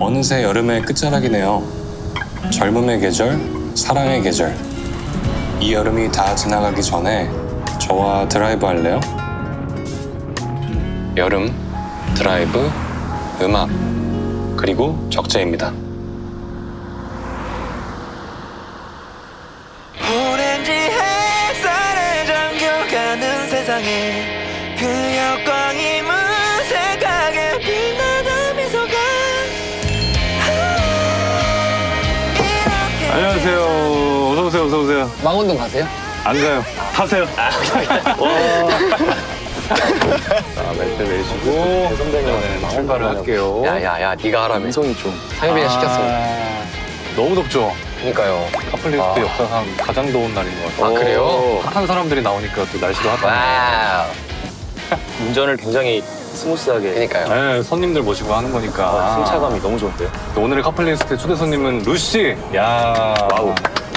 어느새 여름의 끝자락이네요. 젊음의 계절, 사랑의 계절. 이 여름이 다 지나가기 전에 저와 드라이브 할래요? 여름, 드라이브, 음악, 그리고 적재입니다. 오렌지 햇살에 잠겨가는 세상에 그 여광이 무색하게 빛나는 미소가 안녕하세요. 어서오세요, 어서오세요. 망원동 가세요? 안 가요. 타세요. 자, 멜트 매시고 저는 출발을 할게요. 야야야 네가 하라며. 성이 좀. 상엽이가 시켰어. 너무 덥죠? 그니까요. 카플리스트 역사상 가장 더운 날인 것 같아요. 아 그래요? 핫한 사람들이 나오니까 또 날씨도 핫하네. 와우. 운전을 굉장히 스무스하게 그니까요. 네, 손님들 모시고 하는 거니까. 승차감이 너무 좋은데요? 오늘의 카플리스트 초대 손님은 루시. 야, 와우.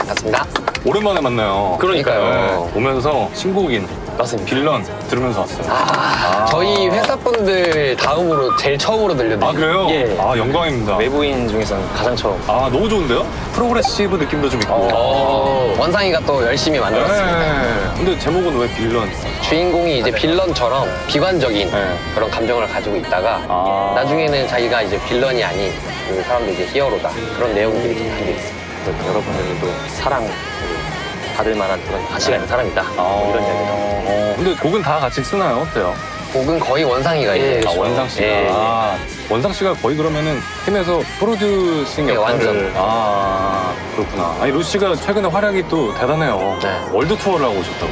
맞습니다. 오랜만에 만나요. 그러니까요. 네, 오면서 신곡인 맞습니다. 빌런 들으면서 왔어요. 저희 회사분들 다음으로 제일 처음으로 들려드려요. 아, 그래요? 예. 아, 영광입니다. 외부인 중에서는 가장 처음. 아, 너무 좋은데요? 프로그레시브 느낌도 좀 있고. 원상이가 또 열심히 만들었습니다. 네. 근데 제목은 왜 빌런? 주인공이 이제 빌런처럼 비관적인 네. 그런 감정을 가지고 있다가 아. 나중에는 자기가 이제 빌런이 아닌 그 사람도 이제 히어로다. 그런 내용들이 좀 담겨 있습니다. 여러분들도 사랑 받을 만한 그런 가치가 있는 사람이다. 뭐 이런 이야기도. 근데 곡은 다 같이 쓰나요? 어때요? 곡은 거의 원상이가 이제 아, 원상 씨가. 예. 아, 원상 씨가 거의 그러면은 팀에서 프로듀싱 네, 역할을. 완전. 아, 그렇구나. 아니, 루시 씨가 최근에 활약이 또 대단해요. 네. 월드 투어를 하고 오셨다고.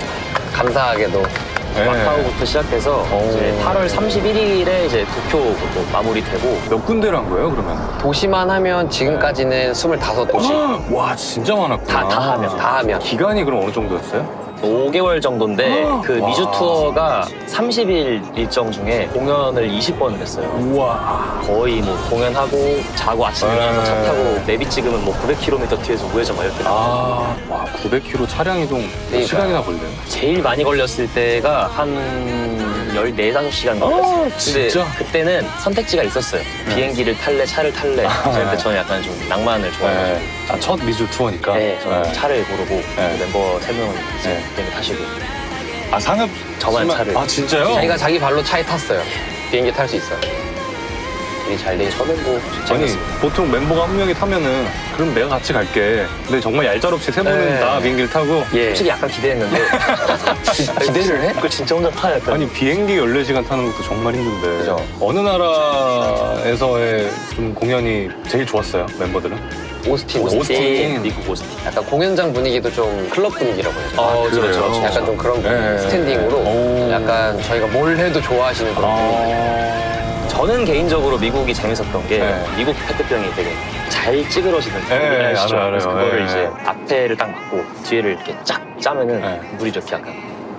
감사하게도 네. 마카오부터 시작해서 이제 8월 31일에 이제 도쿄도 마무리되고 몇 군데를 한 거예요, 그러면? 도시만 하면 지금까지는 25도시. 와, 진짜 많았구나. 다 하면. 기간이 그럼 어느 정도였어요? 5개월 정도인데 그 와. 미주 투어가 30일 일정 중에 공연을 20번을 했어요. 우와. 거의 뭐 공연하고 자고 아침에 일어나서 차 네. 타고 내비 찍으면 뭐 900km 뒤에서 우회전 막 이렇게 아, 와, 900km 차량 이동 몇 그러니까요. 시간이나 걸려요? 제일 많이 걸렸을 때가 한 14, 5시간 걸렸어요. 근데 진짜? 그때는 선택지가 있었어요. 비행기를 탈래, 차를 탈래. 근데 저는 약간 좀 낭만을 좋아해가지고. 네. 아, 첫 미주 투어니까? 네, 저는 네. 차를 고르고 네. 멤버 3명은 이제 네. 비행기 타시고. 아, 상엽 저만 씨만- 차를. 아, 진짜요? 자기가 자기 발로 차에 탔어요. 비행기 탈 수 있어요. 일이 잘 돼 있어. 저는 뭐 아니, 재밌습니다. 보통 멤버가 한 명이 타면은 그럼 내가 같이 갈게. 근데 정말 얄짤없이 세 분은 네. 다 비행기를 타고 예. 솔직히 약간 기대했는데 기대를 해? 그걸 진짜 혼자 타야 약간. 아니 비행기 14시간 타는 것도 정말 힘든데 그죠. 어느 나라에서의 좀 공연이 제일 좋았어요, 멤버들은? 오스틴. 오스틴. 미국 오스틴. 약간 공연장 분위기도 좀 클럽 분위기라고 해야 되나? 그렇죠, 그래요? 그렇죠. 약간 좀 그런 분위기. 네. 스탠딩으로 오. 약간 저희가 뭘 해도 좋아하시는 그런 분위기. 저는 개인적으로 미국이 재밌었던 게 네. 미국 페트병이 되게 잘 찌그러지는 네, 분위기 아시죠? 알아요, 그래서 알아요. 그거를 네. 이제 앞에를 딱 맞고 뒤에를 이렇게 쫙 짜면은 네. 물이 저렇게 약간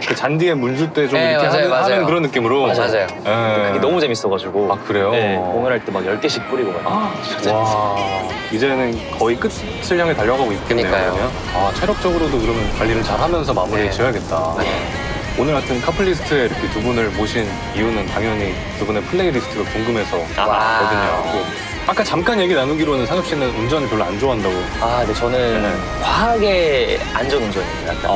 그 잔디에 물 줄 때 좀 네, 이렇게 맞아요, 맞아요. 하는 그런 느낌으로 맞아요. 네. 그게 너무 재밌어가지고 아, 그래요? 네, 공연할 때 막 10개씩 뿌리고 막 와, 이제는 거의 끝을 향해 달려가고 있겠네요. 그러니까요. 그러면. 아, 체력적으로도 그러면 관리를 잘 하면서 마무리 네. 지어야겠다. 오늘 같은 카플리스트에 이렇게 두 분을 모신 이유는 당연히 두 분의 플레이리스트가 궁금해서거든요. 아까 잠깐 얘기 나누기로는 상엽 씨는 운전을 별로 안 좋아한다고. 아, 근데 저는 네. 과하게 안전 운전이에요. 약간.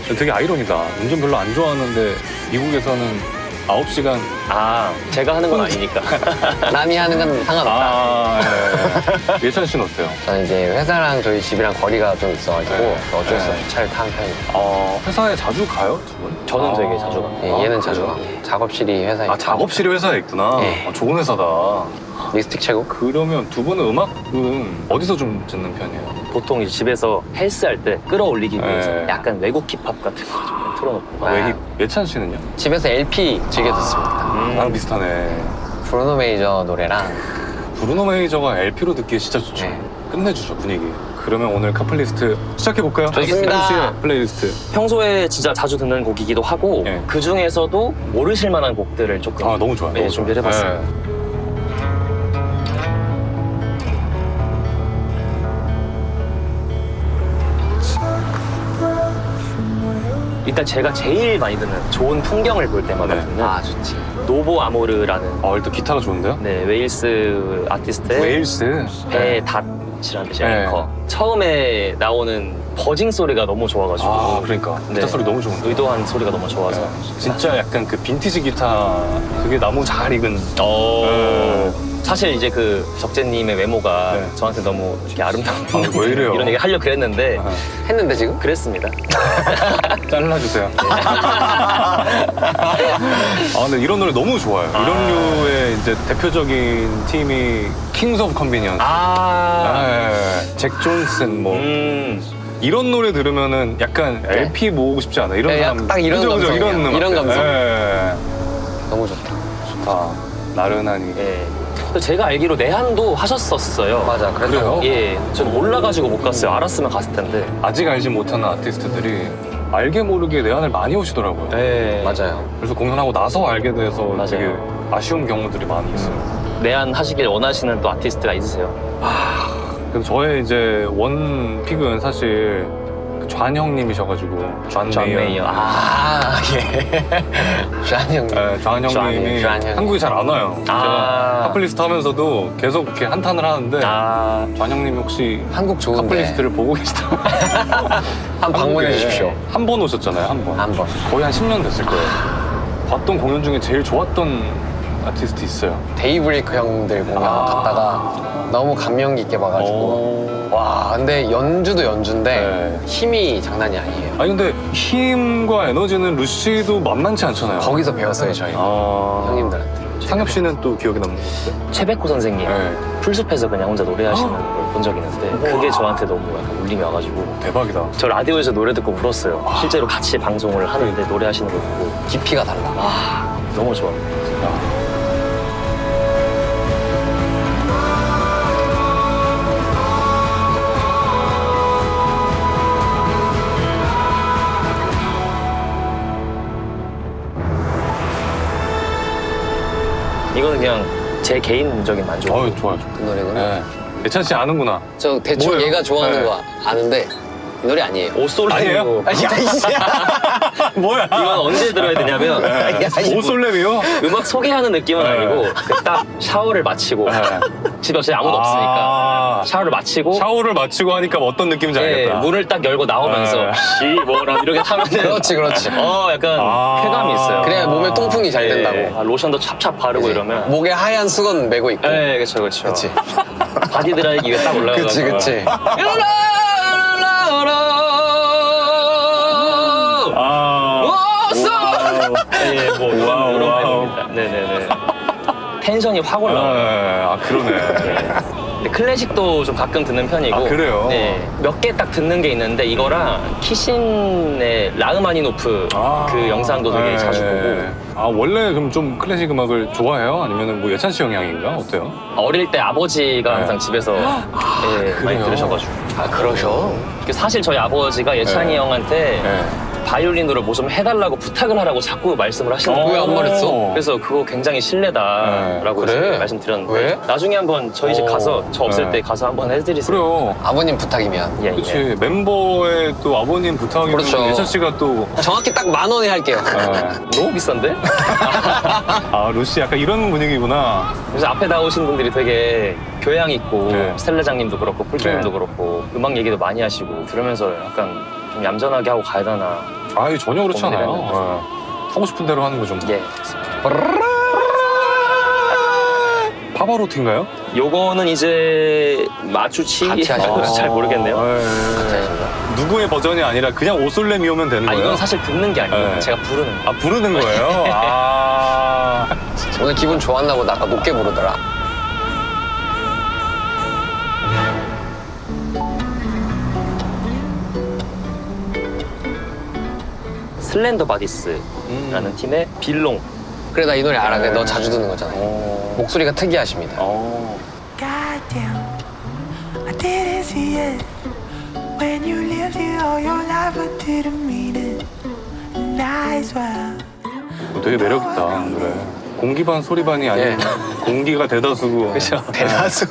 네. 되게 아이러니다. 운전 별로 안 좋아하는데 미국에서는 9시간. 아, 제가 하는 건 아니니까. 남이 하는 건 상관없다. 네. 예찬 씨는 어때요? 저는 이제 회사랑 저희 집이랑 거리가 좀 있어가지고 네. 어쩔 수 네. 없이 차를 타는 편입니다. 회사에 자주 가요, 두 분? 저는 되게 자주 가요. 예, 얘는 자주 그래요? 가고 작업실이 회사에 아, 작업실이 회사에 있구나. 네. 아, 좋은 회사다. 립스틱 최고? 그러면 두 분은 음악은 어디서 좀 듣는 편이에요? 보통 이제 집에서 헬스 할 때 끌어올리기 위해서 네. 약간 외국 힙합 같은 거 좀 틀어놓고. 아. 왜 예찬 씨는요? 집에서 LP 즐겨 듣습니다. 나랑 비슷하네. 브루노 메이저 노래랑 브루노 메이저가 LP로 듣기에 진짜 좋죠. 네. 끝내주죠, 분위기. 그러면 오늘 카플리스트 시작해볼까요? 좋습니다. 예찬 씨의 플레이리스트. 평소에 진짜 자주 듣는 곡이기도 하고 네. 그 중에서도 모르실 만한 곡들을 조금 아, 너무 좋아요. 네, 너무 준비를 좋아요. 해봤습니다. 네. 일단 제가 제일 많이 듣는 좋은 풍경을 볼 때마다 네. 듣는 아 좋지. 노보 아모르라는 일단 기타가 좋은데요? 네, 웨일스 아티스트의 웨일스. 닷이라는 뜻이 네. 앵커. 처음에 나오는 버징 소리가 너무 좋아가지고 그러니까 기타 네. 소리 너무 좋은데. 의도한 소리가 너무 좋아서 진짜 약간 그 빈티지 기타 되게 나무 잘 익은. 네. 사실 이제 그 적재님의 외모가 네. 저한테 너무 이렇게 아름다운 왜 이래요? 이런 얘기 하려고 그랬는데 했는데 지금? 그랬습니다. 잘라주세요. 근데 이런 노래 너무 좋아요. 이런 류의 이제 대표적인 팀이 킹스 오브 컨비니언스. 잭 존슨 뭐 이런 노래 들으면은 약간 네. LP 모으고 싶지 않아? 이런 네, 사람. 딱 이런 그죠, 그죠? 감성이야. 이런 음악. 이런 감성. 네. 너무 좋다. 좋다. 나른하니. 예. 제가 알기로 내한도 하셨었어요. 맞아. 그래요? 예, 전 몰라가지고 못 갔어요. 알았으면 갔을 텐데. 아직 알지 못하는 아티스트들이 알게 모르게 내한을 많이 오시더라고요. 예. 맞아요. 그래서 공연하고 나서 알게 돼서 맞아요. 되게 아쉬운 경우들이 많이 있어요. 내한 하시길 원하시는 또 아티스트가 있으세요? 그래서 저의 이제 원픽은 사실 그 좌 형님이셔가지고 존 메이어. 예. 쟈니 형님. 네, 좌 형님이 좌 형님. 한국에 잘 안 와요. 아. 제가 카플리스트 하면서도 계속 이렇게 한탄을 하는데 좌 형님이 혹시 한국 좋은데. 카플리스트를 보고 계시다면 한 방문해 주십시오. 한 번 오셨잖아요, 한 번. 한 번. 거의 한 10년 됐을 거예요. 봤던 공연 중에 제일 좋았던 아티스트 있어요. 데이브레이크 형들 공연 갔다가 너무 감명 깊게 봐가지고 와 근데 연주도 연주인데 네. 힘이 장난이 아니에요. 아니 근데 힘과 에너지는 루시도 만만치 않잖아요. 거기서 배웠어요 저희 형님들한테. 상엽 씨는 또 기억에 남는 거 있어요? 최백호 선생님 네. 풀숲에서 그냥 혼자 노래하시는 걸 본 적이 있는데 그게 저한테 너무 약간 울림이 와가지고 대박이다. 저 라디오에서 노래 듣고 울었어요. 실제로 같이 방송을 하는데 노래하시는 걸 보고 깊이가 달라. 너무 좋아. 이거는 그냥 제 개인적인 만족. 좋아요. 그 노래구나. 네. 예찬 씨 아는구나. 저 대충 뭐예요? 얘가 좋아하는 네. 거 아는데 이 노래 아니에요. 아니에요? 뭐야? 이건 언제 들어야 되냐면 오솔렘이요? 음악 소개하는 느낌은 네. 아니고 딱 샤워를 마치고 집에 어차피 아무도 없으니까 샤워를 마치고 샤워를 마치고 하니까 뭐 어떤 느낌인지 예, 알겠다. 문을 딱 열고 나오면서 네. 씨 뭐라 이렇게 하면은 그렇지. 약간 쾌감이 있어요. 그래야 몸에 통풍이 잘 된다고. 로션도 찹찹 바르고 이러면 목에 하얀 수건 메고 있고. 네, 그렇죠. 그렇지. 바디 드라이기 위에 딱 올라가서 그치. 예, 뭐 이런 바이브입니다. 네네네. 텐션이 확 올라와요. 그러네. 근데 클래식도 좀 가끔 듣는 편이고. 그래요? 네. 몇 개 딱 듣는 게 있는데 이거랑 키신의 라흐마니노프 그 영상도 되게 자주 보고. 원래 그럼 좀 클래식 음악을 좋아해요? 아니면 뭐 예찬 씨 영향인가? 어때요? 어릴 때 아버지가 항상 집에서 예, 많이 그래요? 들으셔가지고. 그러셔. 사실 저희 아버지가 예찬이 네. 형한테 바이올린으로 뭐 좀 해달라고 부탁을 하라고 자꾸 말씀을 하시는 왜 안 말했어? 그래서 그거 굉장히 실례다라고 그래? 제가 말씀드렸는데 왜? 나중에 한번 저희 집 가서 저 없을 네. 때 가서 한번 해드리세요. 그래요. 아버님 부탁이면. 예, 그치. 예. 멤버의 또 아버님 부탁이면 그렇죠. 예찬 씨가 또 정확히 딱 10,000원에 할게요. 너무 비싼데? 루시 약간 이런 분위기구나. 그래서 앞에 나오신 분들이 되게 교양 있고 네. 스텔라장님도 그렇고 폴킴님도 네. 그렇고 음악 얘기도 많이 하시고 들으면서 약간 좀 얌전하게 하고 가야 되나. 전혀 그렇지 않아요. 고민을 하고 싶은 대로 하는 거죠. 예. 파바로티인가요? 요거는 이제 마주치 같이 하신 잘 모르겠네요. 같이 하신 거야? 누구의 버전이 아니라 그냥 오솔렘이 오면 되는 거예요? 이건 사실 듣는 게 아니에요. 네. 제가 부르는 거. 부르는 거예요? 오늘 기분 좋았나 보다. 아까 높게 부르더라. 슬렌더 바디스라는 팀의 빌롱. 그래 나 이 노래 알아. 너 자주 듣는 거잖아. 목소리가 특이하십니다. Goddamn, I didn't see it when you lived here all your life. I didn't mean it, and I swear. 되게 매력있다, 노래. 공기 반 소리 반이 아닌 공기가 대다수고 그렇죠. 대다수.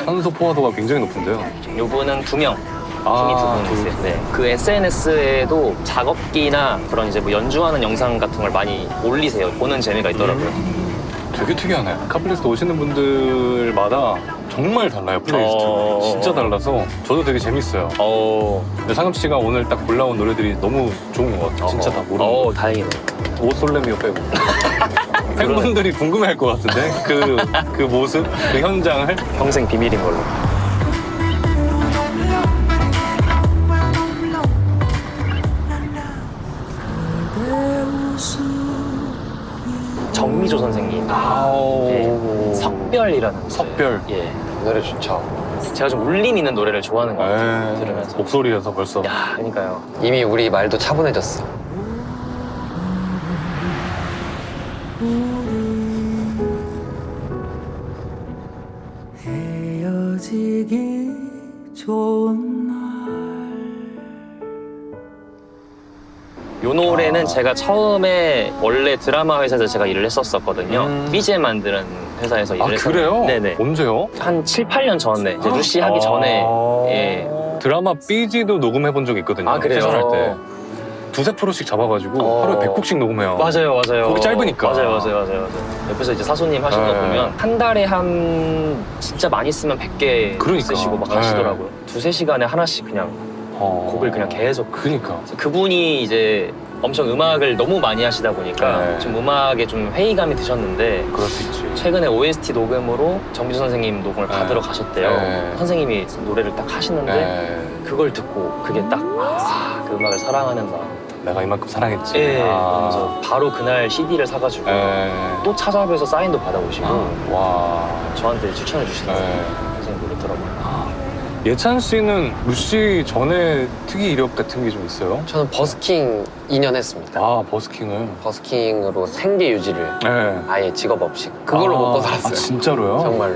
산소 포화도가 굉장히 높은데요. 요분은 2명. 두 분 있어요. 네. 그 SNS에도 작업기나 그런 이제 뭐 연주하는 영상 같은 걸 많이 올리세요. 보는 재미가 있더라고요. 되게 특이하네. 카플리스트 오시는 분들마다 정말 달라요, 플레이리스트가. 진짜 달라서 저도 되게 재밌어요. 근데 상엽 씨가 오늘 딱 골라온 노래들이 너무 좋은 것 같아요. 진짜 다 모르는 거. 다행이네. 오솔레미오 빼고. 팬분들이 궁금해할 것 같은데 그 모습, 그 현장을. 평생 비밀인 걸로. 정미조 선생님. 예, 석별이라는 석별. 노래. 예. 노래 좋죠. 제가 좀 울림 있는 노래를 좋아하는 것 같아요. 들으면서. 목소리에서 벌써. 야, 그러니까요. 이미 우리 말도 차분해졌어. 헤어지기 좋은 날 요 노래는 제가 처음에 원래 드라마 회사에서 제가 일을 했었거든요. BGM 만드는 회사에서 일을 했어요. 그래요? 네네. 언제요? 한 7, 8년 전에 이제 루시 하기 전에 예. 드라마 BG도 녹음해본 적이 있거든요. 아, 그래요? 세션할 때. 두세 프로씩 잡아가지고 하루에 100곡씩 녹음해요. 맞아요. 곡이 짧으니까. 맞아요. 옆에서 이제 사수님 하시는 거 네. 보면 한 달에 한 진짜 많이 쓰면 100개 그러니까. 쓰시고 막 네. 하시더라고요. 두세 시간에 하나씩 그냥 곡을 그냥 계속. 그니까. 그분이 이제 엄청 음악을 너무 많이 하시다 보니까 네. 좀 음악에 좀 회의감이 드셨는데 그럴 수 있지. 최근에 OST 녹음으로 정미주 선생님 녹음을 네. 받으러 가셨대요. 네. 선생님이 노래를 딱 하시는데 네. 그걸 듣고 그게 딱 그 음악을 사랑하는 마음. 내가 이만큼 사랑했지. 예. 그래서 바로 그날 CD를 사가지고 또 찾아뵈서 사인도 받아오시고 와. 저한테 추천해 주시더라고요. 네. 선생님 노래 들어보면. 예찬 씨는 루시 전에 특이 이력 같은 게 좀 있어요? 저는 버스킹 2년 했습니다. 아, 버스킹을. 버스킹으로 생계 유지를 네. 아예 직업 없이 그걸로 먹고 살았어요. 아, 진짜로요? 정말로.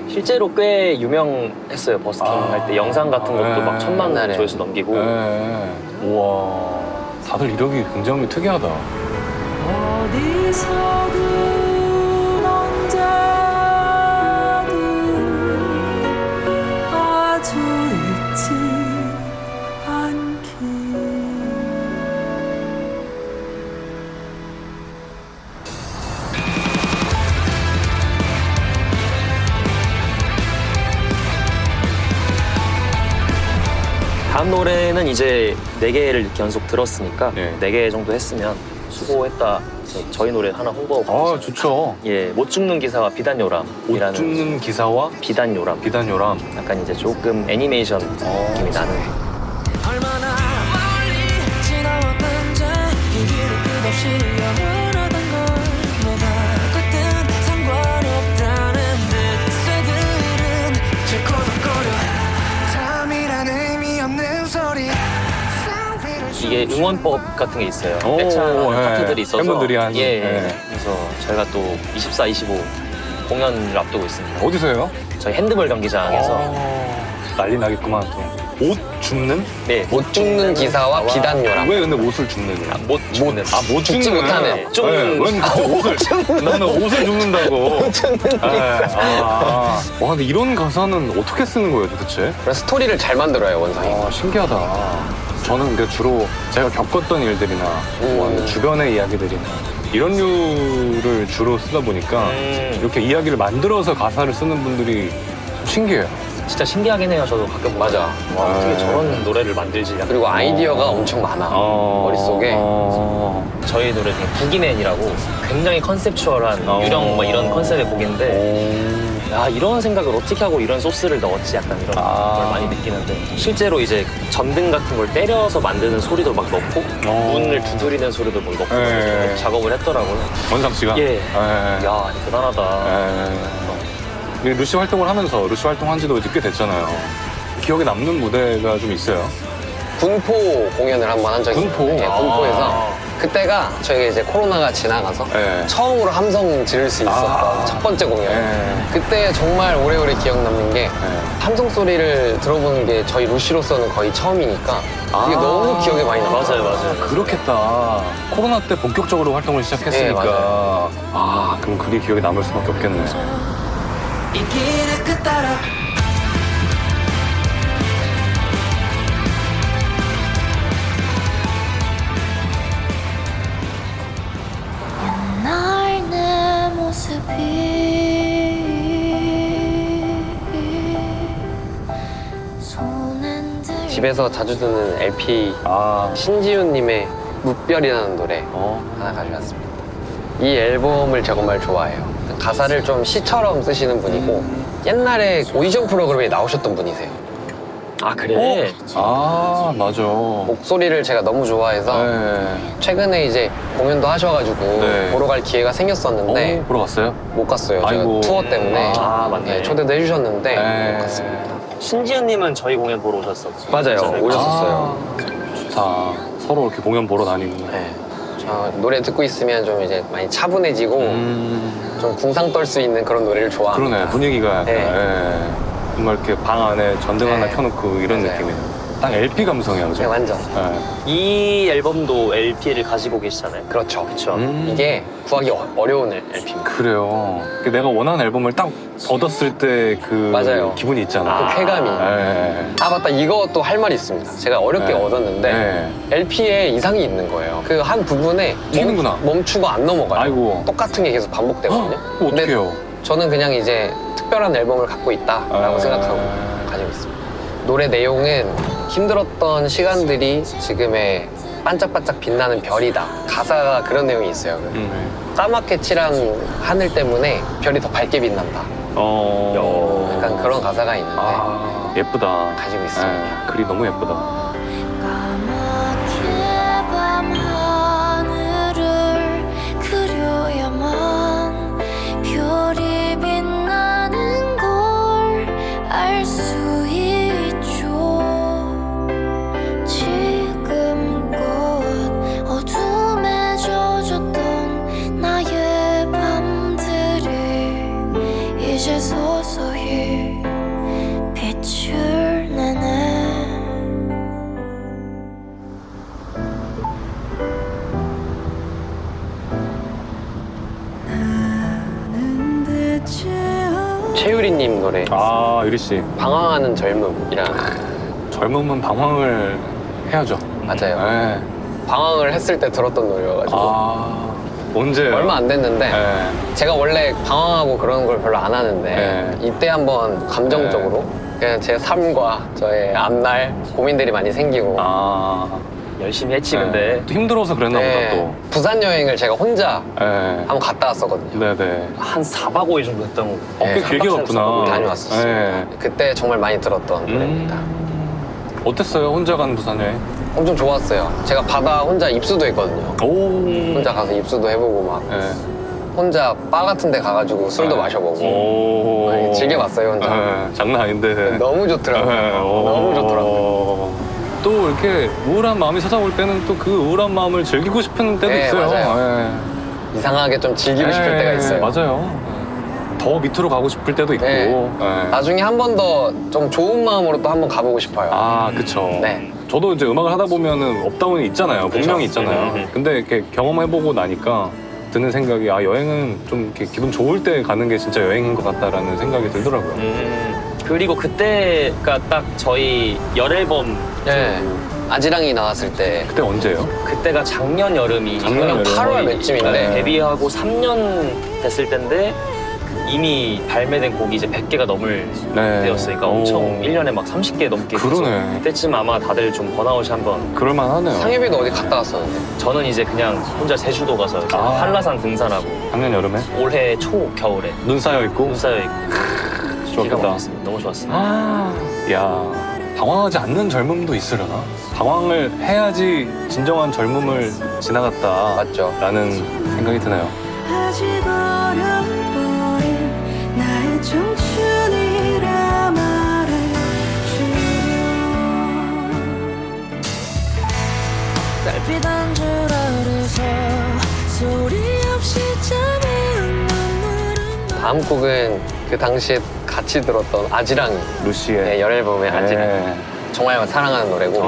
실제로 꽤 유명했어요. 버스킹 할 때 영상 같은 것도 네. 막 1000만 옛날에. 조회수 넘기고. 네. 우와. 다들 이력이 굉장히 특이하다. 어디서든 언제든 아주 잊지 않기 다음 노래는 이제 4개를 이렇게 연속 들었으니까 네. 4개 정도 했으면 수고했다. 그래서 저희 노래 하나 홍보하고 아, 좋죠. 예, 못 죽는 기사와 옷 비단요람이라는 죽는 기사와 비단요람. 비단요람. 약간 이제 조금 애니메이션 느낌이 나는. 얼마나 멀리 지나왔는지 이 길을 끝없이 영원하던 걸 내가 그땐 상관이 없다는 듯 새들은 질코덕거려 잠이란 의미 없는 소리 이게 응원법 같은 게 있어요. 오, 떼창 예. 파트들이 있어서 팬분들이 하는, 예. 예. 그래서 저희가 또 24, 25 공연을 앞두고 있습니다. 어디서 해요? 저희 핸드볼 경기장에서 난리 나겠구만 또. 옷 줍는? 네, 못 죽는 기사와 비단요람. 왜 근데 옷을 줍느냐? 못 죽는. 못 죽지 죽는. 못하는. 죽는. 왜 옷을? 나는 옷을 줍는다고. 와, 근데 이런 가사는 어떻게 쓰는 거예요, 도대체? 그래서 스토리를 잘 만들어요, 원상이. 아, 신기하다. 저는 근데 주로 제가 겪었던 일들이나 뭐 주변의 이야기들이나 이런 류를 주로 쓰다 보니까 이렇게 이야기를 만들어서 가사를 쓰는 분들이 좀 신기해요. 진짜 신기하긴 해요. 저도 가끔 맞아. 와, 어떻게 네. 저런 노래를 만들지? 약간 그리고 아이디어가 엄청 많아. 머릿속에. 저희 노래 중에 부기맨이라고 굉장히 컨셉추얼한 유령 뭐 이런 컨셉의 곡인데 야, 이런 생각을 어떻게 하고 이런 소스를 넣었지? 약간 이런 걸 많이 느끼는데 실제로 이제 전등 같은 걸 때려서 만드는 소리도 막 넣고 문을 두드리는 소리도 막 넣고 네. 작업을 했더라고요. 원상 씨가? 예. 예. 야, 대단하다. 예. 루시 활동을 하면서 루시 활동한 지도 이제 꽤 됐잖아요. 기억에 남는 무대가 좀 있어요? 군포 공연을 한번 한 적이 군포? 있어요. 네, 군포에서 그때가 저희가 이제 코로나가 지나가서 네. 처음으로 함성 지를 수 있었던 첫 번째 공연. 네. 그때 정말 오래오래 기억 남는 게 함성 소리를 들어보는 게 저희 루시로서는 거의 처음이니까 이게 너무 기억에 많이 남아요. 맞아요. 그렇겠다. 코로나 때 본격적으로 활동을 시작했으니까. 네, 맞아요. 아, 그럼 그게 기억에 남을 수밖에 없겠네. 이 길을 끝 따라 집에서 자주 듣는 LP 아, 신지훈님의 무별이라는 노래 하나 가져왔습니다. 이 앨범을 정말 좋아해요. 가사를 좀 시처럼 쓰시는 분이고 옛날에 오디션 프로그램에 나오셨던 분이세요. 아 그래? 아 맞아. 목소리를 제가 너무 좋아해서 네. 최근에 이제 공연도 하셔가지고 네. 보러 갈 기회가 생겼었는데 보러 갔어요? 못 갔어요. 아이고. 제가 투어 때문에 아, 맞네. 네, 초대도 해주셨는데 네. 못 갔습니다. 신지은님은 저희 공연 보러 오셨었고. 맞아요. 오셨었어요. 아, 좋다. 서로 이렇게 공연 보러 다니고. 네. 저 노래 듣고 있으면 좀 이제 많이 차분해지고 좀 궁상 떨 수 있는 그런 노래를 좋아합니다. 그러네, 분위기가 약간. 네. 예. 정말 이렇게 방 안에 전등 하나 네. 켜놓고 이런 맞아요. 느낌이에요. 딱 LP 감성이야, 그죠? 네, 완전. 예. 이 앨범도 LP를 가지고 계시잖아요. 그렇죠. 그쵸? 이게 구하기 어려운 LP입니다. 그래요. 내가 원하는 앨범을 딱 얻었을 때 그 맞아요. 기분이 있잖아. 그 쾌감이. 예. 아 맞다, 이것도 할 말이 있습니다. 제가 어렵게 네. 얻었는데 네. LP에 이상이 있는 거예요. 그 한 부분에 튀는구나. 멈추고 안 넘어가요. 아이고. 똑같은 게 계속 반복되거든요. 그거 어떡해요? 저는 그냥 이제 특별한 앨범을 갖고 있다라고 생각하고 가지고 있습니다. 노래 내용은 힘들었던 시간들이 지금의 반짝반짝 빛나는 별이다. 가사가 그런 내용이 있어요. 까맣게 칠한 하늘 때문에 별이 더 밝게 빛난다. 약간 그런 가사가 있는데 아, 예쁘다. 가지고 있습니다. 예, 글이 너무 예쁘다. 까맣게 밤하늘을 그려야만 별이 빛나는 걸 알 수 있죠. 지금껏 어둠에 젖었던 나의 밤들이 이제 서서히 빛을 내네. 최유리님 노래 아, 유리 씨. 방황하는 젊음이랑 젊으면 방황을 해야죠. 맞아요. 예. 방황을 했을 때 들었던 노래여가지고 아, 언제? 얼마 안 됐는데 예. 제가 원래 방황하고 그런 걸 별로 안 하는데 네. 이때 한번 감정적으로 그냥 제 삶과 저의 앞날 고민들이 많이 생기고 아. 열심히 했지 네. 근데. 또 힘들어서 그랬나 네, 보다 또. 부산 여행을 제가 혼자 예. 한번 갔다 왔었거든요. 네네. 한 4박 5일 정도 했던 거. 꽤 네, 길게 갔구나. 다녀왔었어요. 예. 그때 정말 많이 들었던 노래입니다. 어땠어요? 혼자 간 부산 여행? 엄청 좋았어요. 제가 바다 혼자 입수도 했거든요. 오. 혼자 가서 입수도 해보고 막 예. 혼자 바 같은 데 가가지고 술도 네. 마셔보고 오. 네, 즐겨봤어요 혼자. 예, 장난 아닌데. 너무 좋더라고요. 예, 오. 너무 좋더라고요. 또 이렇게 우울한 마음이 찾아올 때는 또 그 우울한 마음을 즐기고 싶은 때도 네, 있어요. 맞아요. 이상하게 좀 즐기고 싶을 때가 있어요. 맞아요. 더 밑으로 가고 싶을 때도 있고. 네. 예. 나중에 한 번 더 좀 좋은 마음으로 또 한번 가보고 싶어요. 아, 그쵸. 네. 저도 이제 음악을 하다 보면은 업다운이 있잖아요. 분명히 있잖아요. 근데 이렇게 경험해보고 나니까 드는 생각이 아, 여행은 좀 이렇게 기분 좋을 때 가는 게 진짜 여행인 것 같다라는 생각이 들더라고요. 그리고 그때가 딱 저희 열 앨범. 네. 아지랑이 나왔을 때 그때 언제예요? 그때가 작년 여름이. 작년 여름. 8월 몇쯤인데 네, 데뷔하고 3년 됐을 때인데 이미 발매된 곡이 이제 100개가 넘을 네. 때였으니까 오. 엄청 1년에 막 30개 넘게 그러네. 계속 그때쯤 아마 다들 좀 번아웃이 한번. 그럴만하네요. 상엽이도 어디 갔다 왔었는데 저는 이제 그냥 혼자 제주도 가서 이렇게 아. 한라산 등산하고 작년 여름에 올해 초 겨울에 눈 쌓여 있고 눈 쌓여 있고 기가 좋았겠다. 막혔습니다. 너무 좋았어요. 야, 방황하지 않는 젊음도 있으려나? 방황을 해야지 진정한 젊음을 지나갔다. 맞죠. 라는 생각이 드네요. 아직 어려버린 나의 청춘이라 말해줘. 달빛 한 줄 아래서 소리 없이 잠에 눈물은 다음 곡은 그 당시에 같이 들었던 아지랑이 루시의 네, 열 앨범의 아지랑이 네. 정말 사랑하는 노래고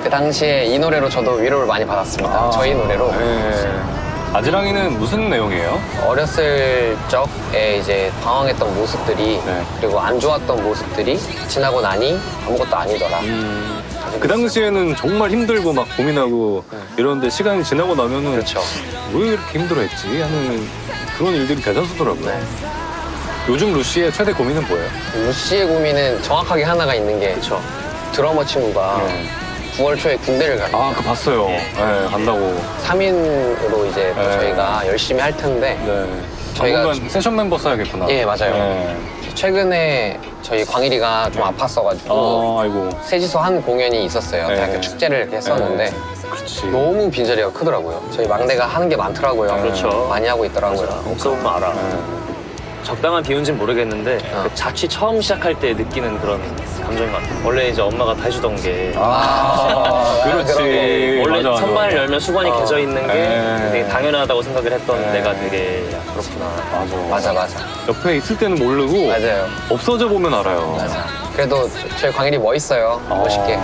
그 당시에 이 노래로 저도 위로를 많이 받았습니다. 저희 노래로 네. 아지랑이는 무슨 내용이에요? 어렸을 적에 이제 방황했던 모습들이 네. 그리고 안 좋았던 모습들이 지나고 나니 아무것도 아니더라. 그 당시에는 정말 힘들고 막 고민하고 이러는데 시간이 지나고 나면은 그렇죠. 왜 이렇게 힘들어했지 하는 그런 일들이 대다수더라고요. 네. 요즘 루시의 최대 고민은 뭐예요? 루시의 고민은 정확하게 하나가 있는 게 그렇죠. 드러머 친구가 9월 초에 군대를 가요. 아, 그거 봤어요. 네, 간다고. 3인으로 이제 또 네. 저희가 열심히 할 텐데 네. 저희가 당분간 세션 멤버 써야겠구나. 예, 맞아요. 네. 최근에 저희 광일이가 좀 아팠어가지고 아이고. 셋이서 한 공연이 있었어요. 네. 대학교 축제를 이렇게 했었는데 그렇지. 너무 빈자리가 크더라고요. 저희 막내가 하는 게 많더라고요. 그렇죠. 많이 하고 있더라고요. 없어보면 알아. 적당한 비유인지는 모르겠는데 그 자취 처음 시작할 때 느끼는 그런 감정인 것 같아요. 원래 이제 엄마가 다 해주던 게 그렇지. 원래 맞아, 맞아. 선반을 열면 수건이 개져 있는 게 네. 되게 당연하다고 생각을 했던 네. 내가 되게 야, 그렇구나. 맞아. 옆에 있을 때는 모르고 맞아요. 없어져 보면 알아요. 맞아. 그래도 저희 광일이 멋있어요. 멋있게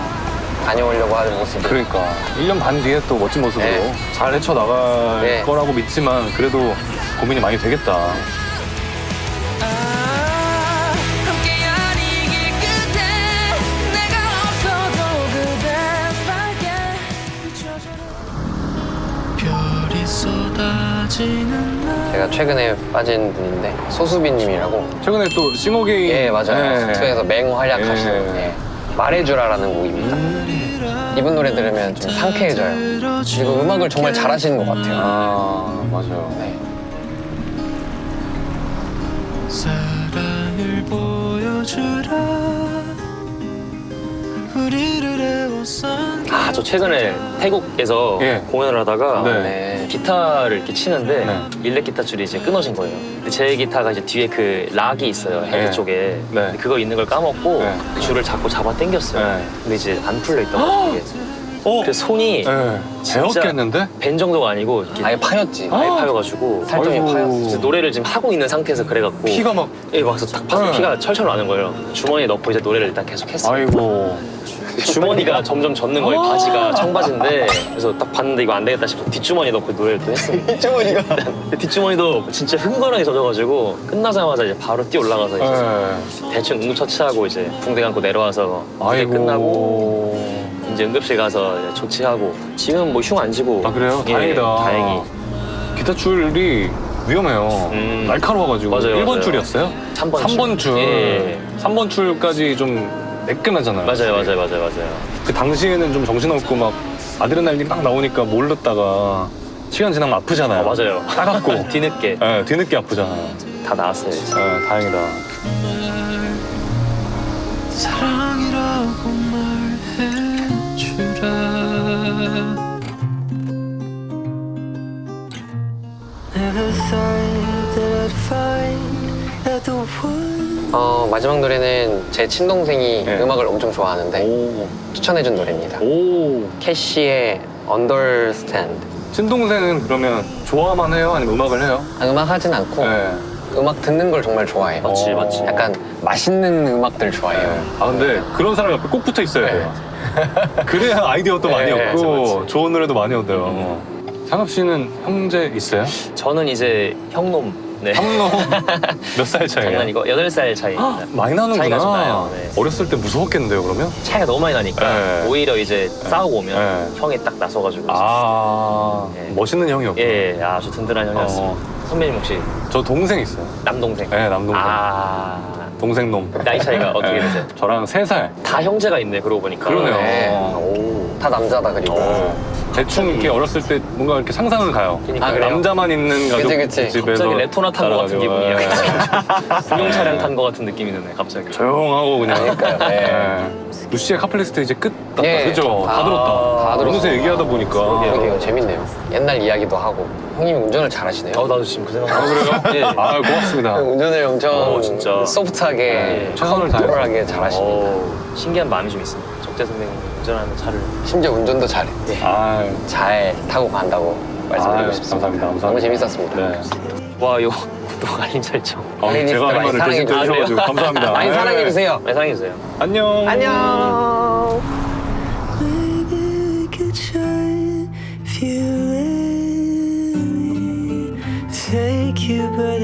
다녀오려고 하는 모습이. 그러니까 1년 반 뒤에 또 멋진 모습으로 네. 잘 헤쳐나갈 네. 거라고 믿지만 그래도 고민이 많이 되겠다. 함께한 이 길 끝에 내가 없어도 그대밖에 비춰주는 별이 쏟아지는 날 제가 최근에 빠진 분인데 소수빈님이라고. 최근에 또 싱어게인 예, 맞아요. 네. 투에서 맹활약하시는 예. 말해주라라는 곡입니다. 이분 노래 들으면 좀 상쾌해져요. 그리고 음악을 정말 잘하시는 것 같아요. 아, 맞아요. 네. 사랑을 보여주라 우리를 애워싼 아, 저 최근에 태국에서 예. 공연을 하다가 네. 네. 기타를 이렇게 치는데 네. 일렉 기타 줄이 이제 끊어진 거예요. 근데 제 기타가 이제 뒤에 그 락이 있어요. 헤드 네. 쪽에. 네. 근데 그거 있는 걸 까먹고 네. 그 줄을 자꾸 잡아 당겼어요. 네. 근데 이제 안 풀려 있던 거죠. 이게. 그래서 손이 네. 진짜 배웠겠는데? 벤 정도가 아니고 이렇게 아예 파였지. 아예 파여가지고 살점이 아이고. 파였어. 그래서 노래를 지금 하고 있는 상태에서 그래갖고 피가 막 예, 막서 딱 파서 네. 피가 철철 나는 거예요. 주머니에 넣고 이제 노래를 일단 계속 했어요. 아이고. 주머니가 점점 젖는 거예요. 바지가 청바지인데 그래서 딱 봤는데 이거 안 되겠다 싶어서 뒷주머니에 넣고 노래를 또 했어요. 뒷주머니가. 뒷주머니도 진짜 흥건하게 젖어가지고 끝나자마자 이제 바로 뛰어 올라가서 이제 네. 대충 응급처치하고 이제 붕대 감고 내려와서 무대 아이고. 끝나고 이제 응급실 가서 이제 조치하고 지금 뭐 흉 안 지고 아, 그래요? 예, 다행이다. 다행히 기타 줄이 위험해요. 날카로워가지고. 맞아요, 1번 맞아요. 줄이었어요? 3번 줄. 예. 3번 줄까지 좀 매끈하잖아요. 맞아요. 그 당시에는 좀 정신없고 막 아드레날린 막 나오니까 몰랐다가 시간 지나면 아프잖아요. 맞아요. 따갑고. 뒤늦게 네, 뒤늦게 아프잖아요. 다 나왔어요 이제. 네, 다행이다. 사랑이라고 말해주라 Never thought that I'd find that the one 마지막 노래는 제 친동생이 네. 음악을 엄청 좋아하는데 오. 추천해준 노래입니다. 오. 캐시의 Understand. 친동생은 그러면 좋아만 해요? 아니면 음악을 해요? 음악 하진 않고 네. 음악 듣는 걸 정말 좋아해요. 맞지. 약간 맛있는 음악들 좋아해요. 아, 근데 그런 사람 옆에 꼭 붙어 있어야 돼요. 그래야 아이디어도 많이 네, 얻고 맞지. 좋은 노래도 많이 얻어요. 상엽 씨는 형제 있어요? 저는 이제 형놈. 네. 형놈 몇 살 차이예요? 장난이고 8살 차이입니다. 많이 나는구나. 차이가 좀 나요. 네. 어렸을 때 무서웠겠는데요, 그러면? 차이가 너무 많이 나니까 네. 오히려 이제 싸우고 오면 네. 형이 딱 나서가지고 아, 네. 멋있는 형이었구나. 예, 아주 든든한 형이었어요. 선배님 혹시 저 동생 있어요. 남동생? 네, 남동생. 아, 동생 놈. 나이 차이가 어떻게 네. 되세요? 저랑 3살. 다 형제가 있네 그러고 보니까. 그러네요. 네. 오. 다 남자다 그리고. 대충 이렇게 어렸을 때 뭔가 이렇게 상상을 가요. 그러니까. 아, 그래요? 남자만 있는 가족 그치. 집에서 갑자기 레토나 탄 것 같은 자라가지고. 기분이에요. 네. 군용 차량 탄 것 같은 느낌이 드네 갑자기. 조용하고 그냥. 그러니까요. 네. 네. 루시의 카플리스트 이제 끝 났다. 예. 그죠? 다 들었다. 다 들었어. 어느새 얘기하다 보니까. 그러게요. 재밌네요. 옛날 이야기도 하고. 형님이 운전을 잘하시네요. 나도 지금 그 생각. 아, 그래요? 예. 아, 고맙습니다. 운전을 엄청 진짜. 소프트하게, 최선을 다해서. 컨트롤하게 잘하십니다. 신기한 마음이 좀 있습니다. 적재 선배님 운전하는 차를. 심지어 운전도 잘해. 아, 잘 타고 간다고 말씀드리고 아유, 싶습니다. 감사합니다. 너무 재밌었습니다. 네. 와, 이거 구독 알림 설정. 제가 할 말을 많이 대신 사랑해 해주셔가지고 감사합니다. 많이 네. 사랑해주세요. 많이 사랑해주세요. 안녕. 안녕. Maybe we could try if you let me take you, but